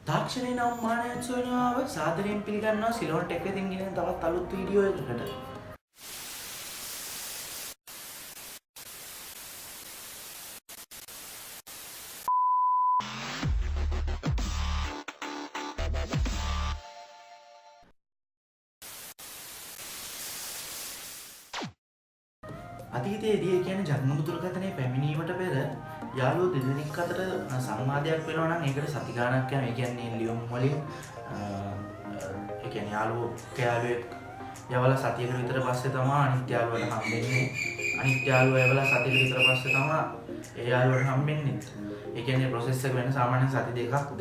තාක්ෂණයේ නම් මානයත් සොයනවාව සාදරයෙන් පිළිගන්නවා CEYLONTECH එකකින් ගෙන තවත් අලුත් වීඩියෝ එකකට. අතීතයේදී කියන්නේ ජංගම දුරකථනයේ පැමිණීමට පෙර යාළුවෝ දෙදෙනෙක් අතර සංවාදයක් වෙනවා නම් ඒකට සති ගාණක් යනවා. ඒ කියන්නේ ලියුම් වලින් ඒ කියන්නේ යාළුවෙක් යවලා සතියකට විතර පස්සේ තමයි අනිත් යාළුවට හම්බෙන්නේ. අනිත් යාළුවා යවලා සතියකට විතර පස්සේ තමයි ඒ යාළුවට හම්බෙන්නේ. ඒ කියන්නේ ප්‍රොසෙස් එක වෙන සාමාන්‍යයෙන් සති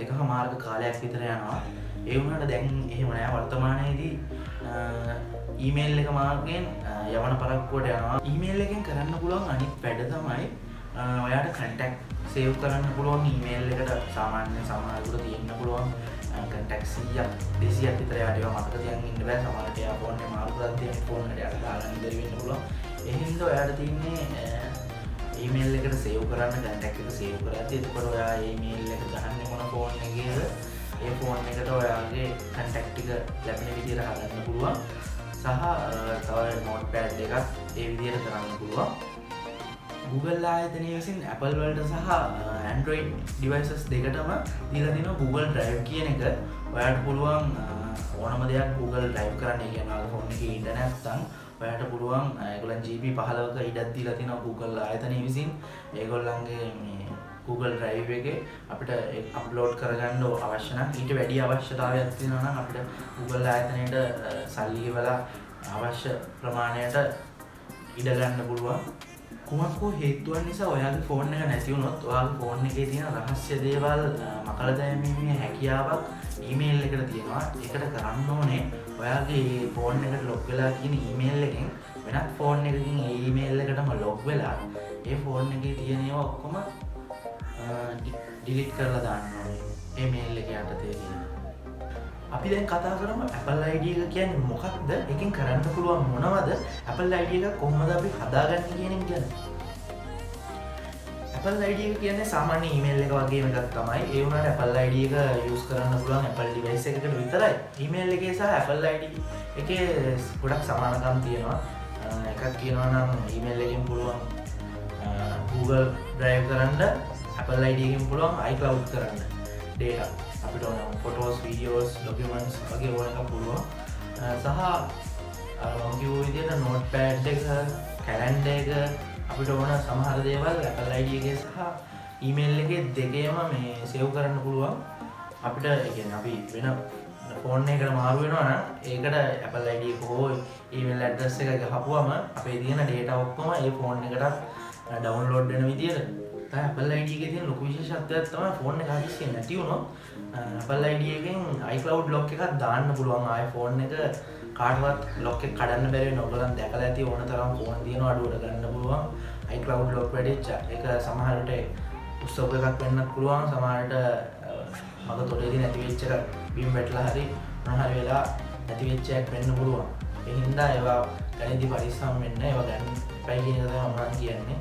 දෙකමාරක කාලයක් විතර යනවා. ඒ වුණාට දැන් එහෙම නෑ. වර්තමානයේදී ඊමේල් එක මාර්ගයෙන් යවන පරක්කුවට යනවා. ඊමේල් එකෙන් කරන්න පුළුවන් අනිත් වැඩ තමයි ඔයාට කන්ටැක්ට් සේව් කරන්න පුළුවන්. ඊමේල් එකට සාමාන්‍ය සමහරකට තියෙන්න පුළුවන් කන්ටැක්ට් 100ක් 200ක් විතර යාට ඒවා මතක තියන් ඉන්න බෑ. සමහරට එයා ෆෝන් එක මාරු කරලා තියෙන ෆෝන් එකට යාට දාගන්න බැරි වෙන්න පුළුවන්. ඒ හින්දා ඔයාට තියෙන්නේ ඊමේල් එකට සේව් කරන්න කන්ටැක්ට් එක සේව් කරද්දී එතකොට ඔයා ඊමේල් එක ගහන්නේ මොන ෆෝන් එකේද ඒ ෆෝන් එකට ඔයාගේ කන්ටැක්ට් ටික ලැබෙන විදිහට හදන්න පුළුවන්. සහ තව නෝට්පෑඩ් එකක් ඒ විදිහට කරන්න පුළුවන්. Google ආයතනය විසින් Apple වලට සහ Android devices දෙකටම දීලා තියෙනවා Google Drive කියන එක. ඔයාලට පුළුවන් ඕනම දෙයක් Google Drive කරන්න. ඒ කියන්නේ ඔයාගේ ෆෝන් එකේ ඉන්න නැත්නම් ඔයාලට පුළුවන් ඒගොල්ලන් GB 15ක ඉඩක් දීලා තියෙනවා Google ආයතනය විසින්. ඒගොල්ලන්ගේ මේ Google Drive එකේ අපිට අප්ලෝඩ් කරගන්න අවශ්‍ය නම් ඊට වැඩි අවශ්‍යතාවයක් තියෙනවා නම් අපිට Google ආයතනයේට සල්ලි ගෙවලා අවශ්‍ය ප්‍රමාණයට ඉඩ ගන්න පුළුවන්. කුමක් හෝ හේතුවක් නිසා ඔයාගේ ෆෝන් එක නැති වුණොත් ඔයාගේ ෆෝන් එකේ තියෙන රහස්‍ය දේවල් මකලා දැමීමේ හැකියාවක් ඊමේල් එකට තියෙනවා. ඒකට කරන්න ඕනේ ඔයාගේ ෆෝන් එකට ලොග් වෙලා තියෙන ඊමේල් එකෙන් වෙනත් ෆෝන් එකකින් ඒ ඊමේල් එකටම ලොග් වෙලා ඒ ෆෝන් එකේ තියෙන ඒවා ඔක්කොම ඩිලීට් කරලා දාන්න ඕනේ. ඒ මේල් එක යටතේ තියෙන. අපි දැන් කතා කරමු Apple ID එක කියන්නේ මොකක්ද? එකෙන් කරන්න පුළුවන් මොනවද? Apple ID එක කොහොමද අපි හදාගන්නේ කියන එක ගැන. Apple ID එක කියන්නේ සාමාන්‍ය email එක වගේම එකක් තමයි. ඒ වුණාට Apple ID එක use කරන්න පුළුවන් Apple device එකකට විතරයි. email එකේ සහ Apple ID එකේ ගොඩක් සමානකම් තියෙනවා. එකක් කියනවා නම් email එකෙන් පුළුවන් Google Drive කරන්න, Apple ID එකෙන් පුළුවන් iCloud කරන්න data. අපිට ඕන photos, videos, documents වගේ ඕන එකක් පුළුවන්. සහ මම කියපු විදිහට notepad එක, calendar එක අපිට ඕන සමහර දේවල් Apple ID එකේ සහ email එකේ දෙකේම මේ save කරන්න පුළුවන්. අපිට ඒ කියන්නේ අපි වෙන ෆෝන් එකකට මාරු වෙනවා නම් ඒකට Apple ID එක හෝ email address එක ගහපුවම අපේ තියෙන data ඔක්කොම ඒ ෆෝන් එකට download වෙන විදිහට. Apple ID එකේ තියෙන ලොකු විශේෂත්වයක් තමයි ෆෝන් එක හදිස්සියෙන් නැති වුණොත් Apple ID එකෙන් iCloud lock එකක් දාන්න පුළුවන්. ආයේ ෆෝන් එක කාටවත් lock එක කඩන්න බැරි වෙන ඔයගොල්ලන් දැකලා ඇති ඕන තරම් ෆෝන් තියෙනවා අඩුවට ගන්න පුළුවන්. iCloud lock වැඩිච්ච ඒක සමහරට උත්සව එකක් වෙන්නත් පුළුවන්. සමහරට මග තොටේදී නැති වෙච්ච එක බිම් වැටලා හරි මොන හරි වෙලා නැති වෙච්ච එකක් වෙන්න පුළුවන්. ඒ හින්දා ඒවා ගැනදී පරිස්සම් වෙන්න. ඒවා ගන්න එපයි කියන එක තමයි මම කියන්නේ.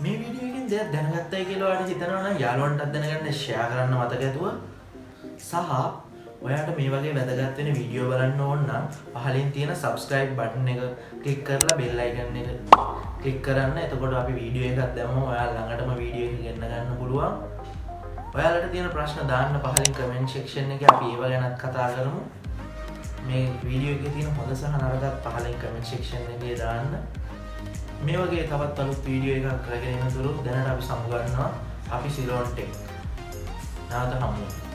මේ වීඩියෝ එකෙන් දෙයක් දැනගත්තයි කියලා ඔයාලට හිතනවා නම් යාළුවන්ටත් දැනගන්න ෂෙයා කරන්න මතක ඇතුව සහ ඔයාලට මේ වගේ වැදගත් වෙන වීඩියෝ බලන්න ඕන නම් පහලින් තියෙන subscribe button එක ක්ලික් කරලා bell icon එක ක්ලික් කරන්න. එතකොට අපි වීඩියෝ එකක් දැම්මම ඔයාලා ළඟටම වීඩියෝ එක ගෙන්න ගන්න පුළුවන්. ඔයාලට තියෙන ප්‍රශ්න දාන්න පහලින් comment section එකේ අපි ඒව ගැනත් කතා කරමු. මේ වීඩියෝ එකේ තියෙන හොඳ සහ නරකත් පහලින් comment section එකේ දාන්න. මේ වගේ තවත් අලුත් වීඩියෝ එකක් කරගෙන එනතුරු දැනට අපි සමු ගන්නවා අපි CEYLONTECH. නැවත හමු.